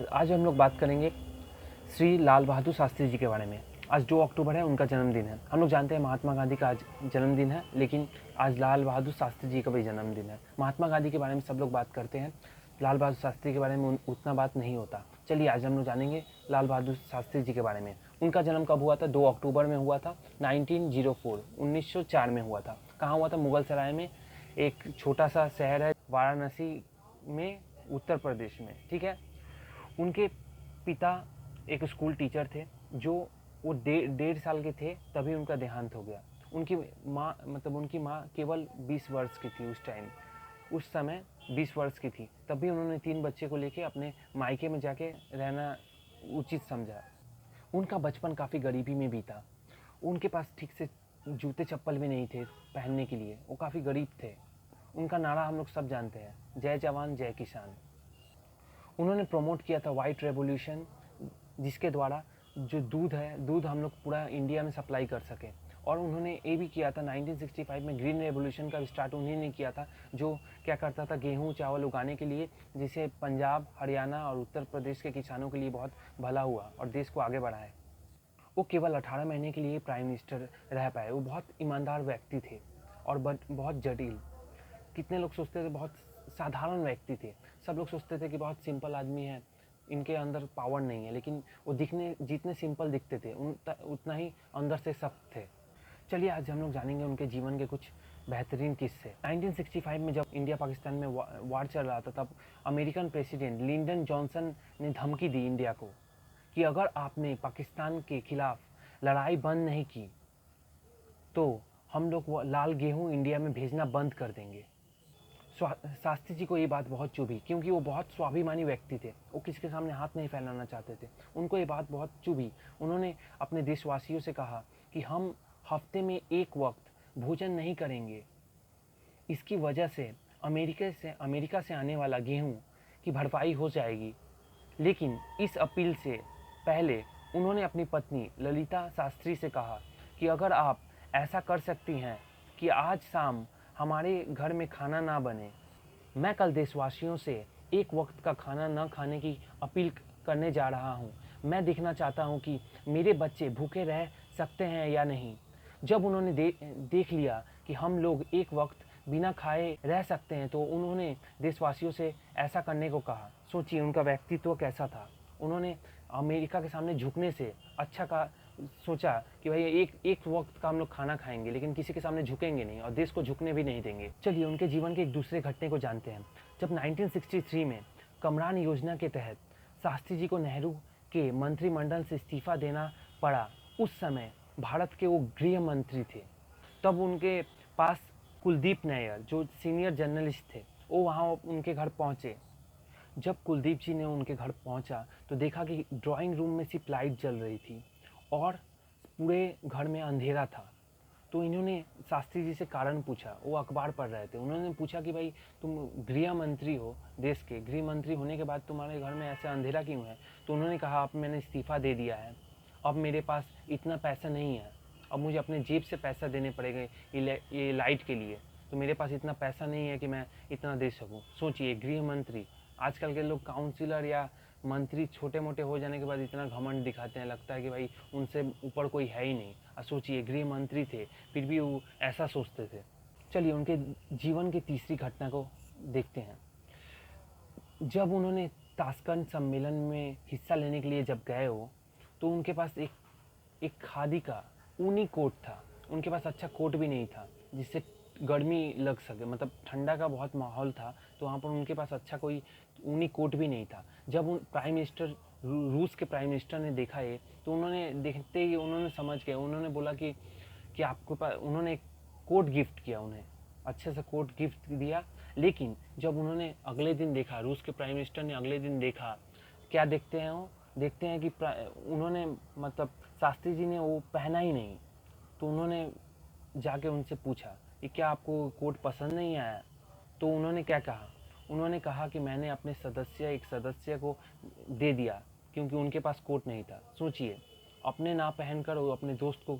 आज हम लोग बात करेंगे श्री लाल बहादुर शास्त्री जी के बारे में। आज 2 अक्टूबर है, उनका जन्मदिन है। हम लोग जानते हैं महात्मा गांधी का आज जन्मदिन है, लेकिन आज लाल बहादुर शास्त्री जी का भी जन्मदिन है। महात्मा गांधी के बारे में सब लोग बात करते हैं, लाल बहादुर शास्त्री के बारे में उतना बात नहीं होता। चलिए आज हम लोग जानेंगे लाल बहादुर शास्त्री जी के बारे में। उनका जन्म कब हुआ था? 2 अक्टूबर में हुआ था, 1904 1904 में हुआ था। कहाँ हुआ था? मुगल सराय में, एक छोटा सा शहर है वाराणसी में, उत्तर प्रदेश में। ठीक है। उनके पिता एक स्कूल टीचर थे, जो वो 1.5 साल के थे तभी उनका देहांत हो गया। उनकी माँ केवल 20 वर्ष की थी उस समय 20 वर्ष की थी। तभी उन्होंने 3 बच्चे को लेके अपने मायके में जाके रहना उचित समझा। उनका बचपन काफ़ी गरीबी में बीता। उनके पास ठीक से जूते चप्पल भी नहीं थे पहनने के लिए, वो काफ़ी गरीब थे। उनका नारा हम लोग सब जानते हैं, जय जवान जय किसान। उन्होंने प्रमोट किया था वाइट रेवोल्यूशन, जिसके द्वारा जो दूध हम लोग पूरा इंडिया में सप्लाई कर सके। और उन्होंने ये भी किया था 1965 में ग्रीन रेवोल्यूशन का स्टार्ट उन्हीं ने किया था, जो क्या करता था, गेहूं चावल उगाने के लिए, जिसे पंजाब, हरियाणा और उत्तर प्रदेश के किसानों के लिए बहुत भला हुआ और देश को आगे बढ़ाया। वो केवल 18 महीने के लिए प्राइम मिनिस्टर रह पाए। वो बहुत ईमानदार व्यक्ति थे और बहुत जटिल। कितने लोग सोचते थे बहुत साधारण व्यक्ति थे। सब लोग सोचते थे कि बहुत सिंपल आदमी है, इनके अंदर पावर नहीं है, लेकिन वो जितने सिंपल दिखते थे उतना ही अंदर से सख्त थे। चलिए आज हम लोग जानेंगे उनके जीवन के कुछ बेहतरीन किस्से। 1965 में जब इंडिया पाकिस्तान में वार चल रहा था, तब अमेरिकन प्रेसिडेंट लिंडन जॉनसन ने धमकी दी इंडिया को कि अगर आपने पाकिस्तान के खिलाफ लड़ाई बंद नहीं की तो हम लोग लाल गेहूं इंडिया में भेजना बंद कर देंगे। शास्त्री जी को ये बात बहुत चुभी, क्योंकि वो बहुत स्वाभिमानी व्यक्ति थे। वो किसी के सामने हाथ नहीं फैलाना चाहते थे। उनको ये बात बहुत चुभी। उन्होंने अपने देशवासियों से कहा कि हम हफ्ते में एक वक्त भोजन नहीं करेंगे। इसकी वजह से अमेरिका से आने वाला गेहूं की भरपाई हो जाएगी। लेकिन इस अपील से पहले उन्होंने अपनी पत्नी ललिता शास्त्री से कहा कि अगर आप ऐसा कर सकती हैं कि आज शाम हमारे घर में खाना ना बने, मैं कल देशवासियों से एक वक्त का खाना न खाने की अपील करने जा रहा हूँ। मैं देखना चाहता हूँ कि मेरे बच्चे भूखे रह सकते हैं या नहीं। जब उन्होंने देख लिया कि हम लोग एक वक्त बिना खाए रह सकते हैं, तो उन्होंने देशवासियों से ऐसा करने को कहा। सोचिए उनका व्यक्तित्व कैसा था। उन्होंने अमेरिका के सामने झुकने से अच्छा का सोचा कि भाई एक वक्त का हम लोग खाना खाएंगे, लेकिन किसी के सामने झुकेंगे नहीं और देश को झुकने भी नहीं देंगे। चलिए उनके जीवन के एक दूसरे घटने को जानते हैं। जब 1963 में कमरान योजना के तहत शास्त्री जी को नेहरू के मंत्रिमंडल से इस्तीफा देना पड़ा, उस समय भारत के वो गृह मंत्री थे। तब उनके पास कुलदीप नैयर, जो सीनियर जर्नलिस्ट थे, वो वहाँ उनके घर पहुँचे। जब कुलदीप जी ने उनके घर पहुँचा तो देखा कि ड्राइंग रूम में सिर्फ लाइट जल रही थी और पूरे घर में अंधेरा था। तो इन्होंने शास्त्री जी से कारण पूछा। वो अखबार पढ़ रहे थे। उन्होंने पूछा कि भाई तुम गृह मंत्री हो, देश के गृह मंत्री होने के बाद तुम्हारे घर में ऐसा अंधेरा क्यों है? तो उन्होंने कहा, अब मैंने इस्तीफ़ा दे दिया है, अब मेरे पास इतना पैसा नहीं है, अब मुझे अपने जेब से पैसा देने पड़ेगा ये लाइट के लिए। तो मेरे पास इतना पैसा नहीं है कि मैं इतना दे सकूँ। सोचिए, गृह मंत्री। आजकल के लोग काउंसिलर या मंत्री छोटे मोटे हो जाने के बाद इतना घमंड दिखाते हैं, लगता है कि भाई उनसे ऊपर कोई है ही नहीं। और सोचिए, गृह मंत्री थे, फिर भी वो ऐसा सोचते थे। चलिए उनके जीवन की तीसरी घटना को देखते हैं। जब उन्होंने ताशकंद सम्मेलन में हिस्सा लेने के लिए जब गए हो, तो उनके पास एक खादी का ऊनी कोट था। उनके पास अच्छा कोट भी नहीं था जिससे गर्मी लग सके, मतलब ठंडा का बहुत माहौल था, तो वहाँ पर उनके पास अच्छा कोई ऊनी कोट भी नहीं था। जब प्राइम मिनिस्टर, रूस के प्राइम मिनिस्टर ने देखा ये, तो उन्होंने देखते ही उन्होंने समझ गए। उन्होंने बोला कि आपके पास, उन्होंने एक कोट गिफ्ट किया, उन्हें अच्छे से कोट गिफ्ट दिया। लेकिन जब उन्होंने अगले दिन देखा, रूस के प्राइम मिनिस्टर ने अगले दिन देखा, क्या देखते हैं वो? देखते हैं कि उन्होंने, मतलब शास्त्री जी ने वो पहना ही नहीं। तो उन्होंने जाके उनसे पूछा कि क्या आपको कोट पसंद नहीं आया? तो उन्होंने क्या कहा? उन्होंने कहा कि मैंने अपने एक सदस्य को दे दिया, क्योंकि उनके पास कोट नहीं था। सोचिए, अपने ना पहनकर वो अपने दोस्त को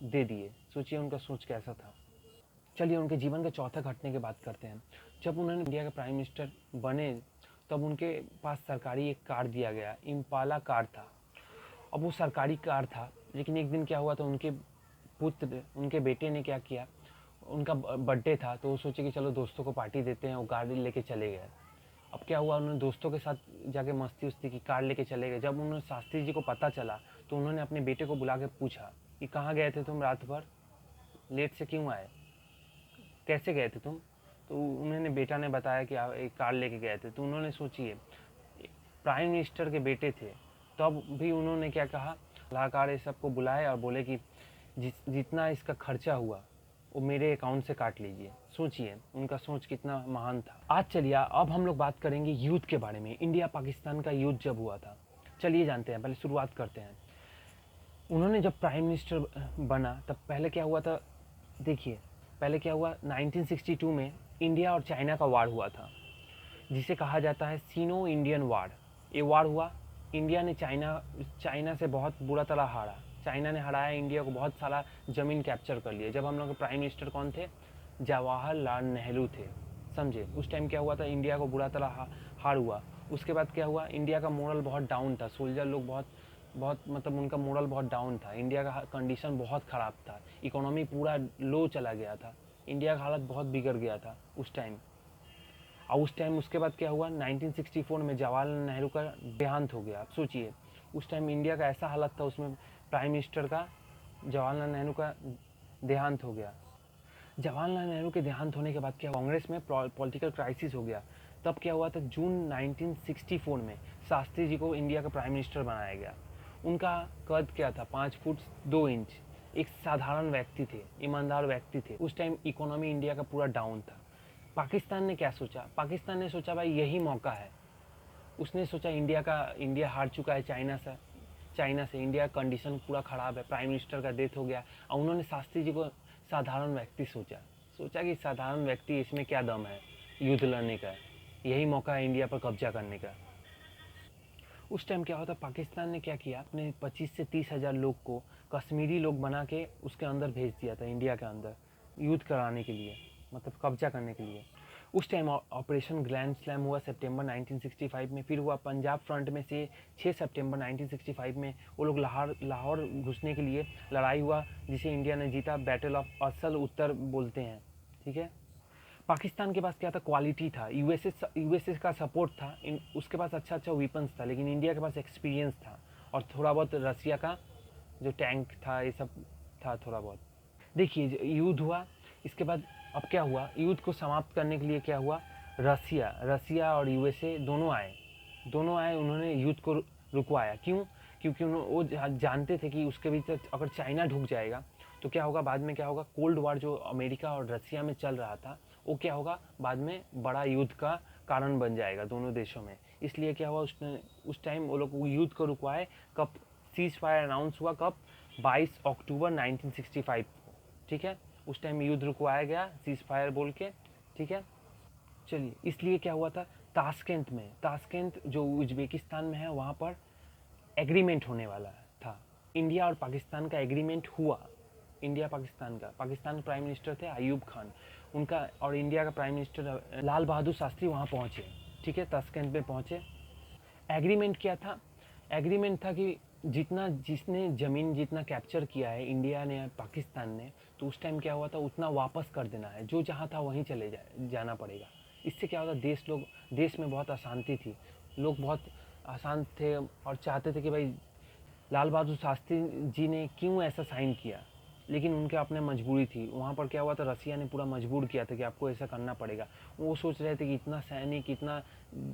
दे दिए। सोचिए उनका सोच कैसा था। चलिए उनके जीवन के चौथा घटने की बात करते हैं। जब उन्होंने इंडिया के प्राइम मिनिस्टर बने, तब उनके पास सरकारी एक कार दिया गया, इम्पाला कार था। अब वो सरकारी कार था, लेकिन एक दिन क्या हुआ तो उनके बेटे ने क्या किया, उनका बर्थडे था तो वो सोचे कि चलो दोस्तों को पार्टी देते हैं, वो गाड़ी लेके चले गए। अब क्या हुआ, उन्होंने दोस्तों के साथ जाके मस्ती उस्ती की, कार लेके चले गए। जब उन्होंने शास्त्री जी को पता चला तो उन्होंने अपने बेटे को बुला के पूछा कि कहाँ गए थे तुम, रात भर लेट से क्यों आए, कैसे गए थे तुम। तो उन्होंने बेटा ने बताया कि एक कार लेके गए थे। तो उन्होंने सोचिए, प्राइम मिनिस्टर के बेटे थे, तब भी उन्होंने क्या कहा, सलाहकार ये सबको बुलाए और बोले कि जितना इसका खर्चा हुआ वो मेरे अकाउंट से काट लीजिए। सोचिए उनका सोच कितना महान था। आज चलिए अब हम लोग बात करेंगे युद्ध के बारे में, इंडिया पाकिस्तान का युद्ध जब हुआ था। चलिए जानते हैं, पहले शुरुआत करते हैं। उन्होंने जब प्राइम मिनिस्टर बना तब पहले क्या हुआ था, देखिए पहले क्या हुआ, 1962 में इंडिया और चाइना का वार हुआ था, जिसे कहा जाता है सीनो इंडियन वार। ये वार हुआ, इंडिया ने चाइना से बहुत बुरा तरह हारा। चाइना ने हराया इंडिया को, बहुत सारा ज़मीन कैप्चर कर लिया। जब हम लोग के प्राइम मिनिस्टर कौन थे, जवाहरलाल नेहरू थे, समझे। उस टाइम क्या हुआ था, इंडिया को बुरा तरह हार हुआ। उसके बाद क्या हुआ, इंडिया का मोरल बहुत डाउन था, सोल्जर लोग बहुत मतलब उनका मोरल बहुत डाउन था। इंडिया का कंडीशन बहुत ख़राब था, इकोनॉमी पूरा लो चला गया था, इंडिया का हालत बहुत बिगड़ गया था उस टाइम। और उस टाइम उसके बाद क्या हुआ, 1964 में जवाहरलाल नेहरू का देहांत हो गया। आप सोचिए उस टाइम इंडिया का ऐसा हालत था, उसमें प्राइम मिनिस्टर का जवाहरलाल नेहरू का देहांत हो गया। जवाहरलाल नेहरू के देहांत होने के बाद क्या, कांग्रेस में पॉलिटिकल क्राइसिस हो गया। तब क्या हुआ था, जून 1964 में शास्त्री जी को इंडिया का प्राइम मिनिस्टर बनाया गया। उनका कद क्या था, 5 फुट 2 इंच। एक साधारण व्यक्ति थे, ईमानदार व्यक्ति थे। उस टाइम इकोनॉमी इंडिया का पूरा डाउन था। पाकिस्तान ने क्या सोचा, पाकिस्तान ने सोचा भाई यही मौका है। उसने सोचा इंडिया हार चुका है चाइना से इंडिया का कंडीशन पूरा ख़राब है, प्राइम मिनिस्टर का डेथ हो गया। और उन्होंने शास्त्री जी को साधारण व्यक्ति सोचा कि साधारण व्यक्ति, इसमें क्या दम है युद्ध लड़ने का, यही मौका है इंडिया पर कब्जा करने का। उस टाइम क्या होता, पाकिस्तान ने क्या किया, अपने 25 से 30 हज़ार लोग को कश्मीरी लोग बना के उसके अंदर भेज दिया था, इंडिया के अंदर युद्ध कराने के लिए, मतलब कब्जा करने के लिए। उस टाइम ऑपरेशन ग्रैंड स्लैम हुआ सितंबर 1965 में। फिर हुआ पंजाब फ्रंट में से 6 सितंबर 1965 में वो लोग लाहौर घुसने के लिए लड़ाई हुआ, जिसे इंडिया ने जीता। बैटल ऑफ असल उत्तर बोलते हैं, ठीक है। पाकिस्तान के पास क्या था, क्वालिटी था, यूएसए का सपोर्ट था, उसके पास अच्छा वेपन्स था, लेकिन इंडिया के पास एक्सपीरियंस था और थोड़ा बहुत रसिया का जो टैंक था, ये सब था थोड़ा बहुत। देखिए युद्ध हुआ, इसके बाद अब क्या हुआ, युद्ध को समाप्त करने के लिए क्या हुआ, रसिया और यूएसए दोनों आए, उन्होंने युद्ध को रुकवाया। क्यों, क्योंकि वो जानते थे कि उसके बीच अगर चाइना ढुक जाएगा तो क्या होगा, बाद में क्या होगा, कोल्ड वार जो अमेरिका और रसिया में चल रहा था वो क्या होगा, बाद में बड़ा युद्ध का कारण बन जाएगा दोनों देशों में। इसलिए क्या हुआ, उस टाइम वो लोग युद्ध को रुकवाए। कब सीज फायर अनाउंस हुआ, कब, 22 अक्टूबर 1965 को, ठीक है। उस टाइम युद्ध रुकवाया गया सीज फायर बोल के, ठीक है। चलिए, इसलिए क्या हुआ था, ताशकंद जो उज्बेकिस्तान में है, वहाँ पर एग्रीमेंट होने वाला था। इंडिया और पाकिस्तान का एग्रीमेंट हुआ, इंडिया पाकिस्तान का। पाकिस्तान के प्राइम मिनिस्टर थे अयूब खान, उनका, और इंडिया का प्राइम मिनिस्टर लाल बहादुर शास्त्री वहाँ पहुँचे, ठीक है, ताशकंद में पहुँचे। एग्रीमेंट क्या था, एग्रीमेंट था कि जिसने ज़मीन जितना कैप्चर किया है इंडिया ने, पाकिस्तान ने, तो उस टाइम क्या हुआ था, उतना वापस कर देना है, जो जहाँ था वहीं जाना पड़ेगा। इससे क्या होता, देश में बहुत अशांति थी, लोग बहुत अशांत थे और चाहते थे कि भाई लाल बहादुर शास्त्री जी ने क्यों ऐसा साइन किया, लेकिन उनके अपने मजबूरी थी। वहाँ पर क्या हुआ था, रसिया ने पूरा मजबूर किया था कि आपको ऐसा करना पड़ेगा। वो सोच रहे थे कि इतना सैनिक, इतना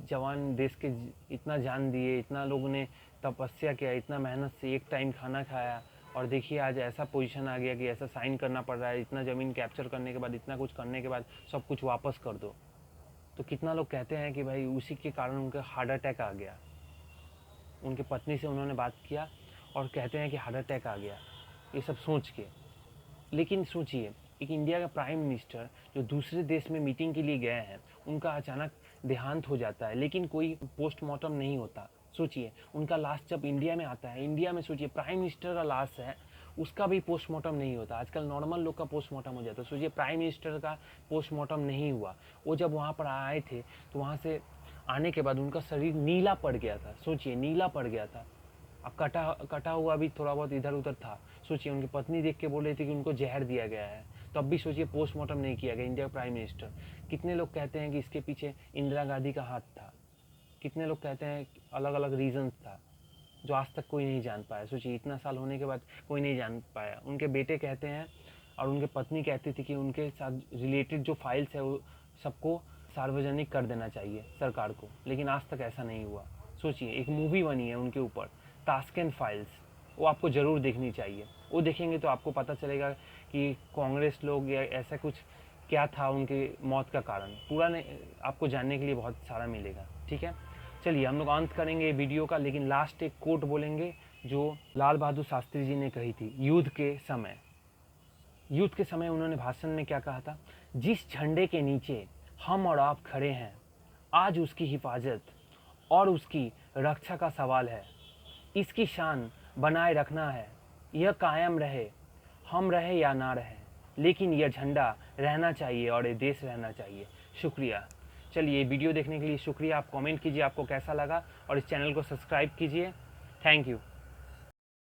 जवान देश के, इतना जान दिए, इतना लोगों ने तपस्या किया, इतना मेहनत से एक टाइम खाना खाया, और देखिए आज ऐसा पोजीशन आ गया कि ऐसा साइन करना पड़ रहा है। इतना ज़मीन कैप्चर करने के बाद, इतना कुछ करने के बाद सब कुछ वापस कर दो। तो कितना लोग कहते हैं कि भाई उसी के कारण उनका हार्ट अटैक आ गया। उनके पत्नी से उन्होंने बात किया और कहते हैं कि हार्ट अटैक आ गया, ये सब सोच के। लेकिन सोचिए, एक इंडिया का प्राइम मिनिस्टर जो दूसरे देश में मीटिंग के लिए गए हैं, उनका अचानक देहांत हो जाता है, लेकिन कोई पोस्टमार्टम नहीं होता। सोचिए, उनका लाश जब इंडिया में आता है, इंडिया में सोचिए प्राइम मिनिस्टर का लाश है, उसका भी पोस्टमार्टम नहीं होता। आजकल नॉर्मल लोग का पोस्टमार्टम हो जाता है, सोचिए प्राइम मिनिस्टर का पोस्टमार्टम नहीं हुआ। वो जब वहाँ पर आए थे तो वहाँ से आने के बाद उनका शरीर नीला पड़ गया था। सोचिए, नीला पड़ गया था। अब कटा कटा हुआ भी थोड़ा बहुत इधर उधर था। सोचिए, उनकी पत्नी देख के बोल रही थी कि उनको जहर दिया गया है। तो अब भी सोचिए, पोस्टमार्टम नहीं किया गया। इंडिया का प्राइम मिनिस्टर, कितने लोग कहते हैं कि इसके पीछे इंदिरा गांधी का हाथ था, कितने लोग कहते हैं अलग अलग रीजंस था, जो आज तक कोई नहीं जान पाया। सोचिए, इतना साल होने के बाद कोई नहीं जान पाया। उनके बेटे कहते हैं और उनके पत्नी कहती थी कि उनके साथ रिलेटेड जो फाइल्स है वो सबको सार्वजनिक कर देना चाहिए सरकार को, लेकिन आज तक ऐसा नहीं हुआ। सोचिए, एक मूवी बनी है उनके ऊपर, ताशकंद फाइल्स, वो आपको ज़रूर देखनी चाहिए। वो देखेंगे तो आपको पता चलेगा कि कांग्रेस लोग या ऐसा कुछ क्या था उनकी मौत का कारण। पूरा नहीं, आपको जानने के लिए बहुत सारा मिलेगा। ठीक है, चलिए हम लोग अंत करेंगे वीडियो का, लेकिन लास्ट एक कोट बोलेंगे जो लाल बहादुर शास्त्री जी ने कही थी युद्ध के समय। युद्ध के समय उन्होंने भाषण में क्या कहा था? जिस झंडे के नीचे हम और आप खड़े हैं, आज उसकी हिफाजत और उसकी रक्षा का सवाल है। इसकी शान बनाए रखना है, यह कायम रहे, हम रहे या ना रहे, लेकिन यह झंडा रहना चाहिए और ये देश रहना चाहिए। शुक्रिया। चलिए, वीडियो देखने के लिए शुक्रिया। आप कमेंट कीजिए आपको कैसा लगा और इस चैनल को सब्सक्राइब कीजिए। Thank you.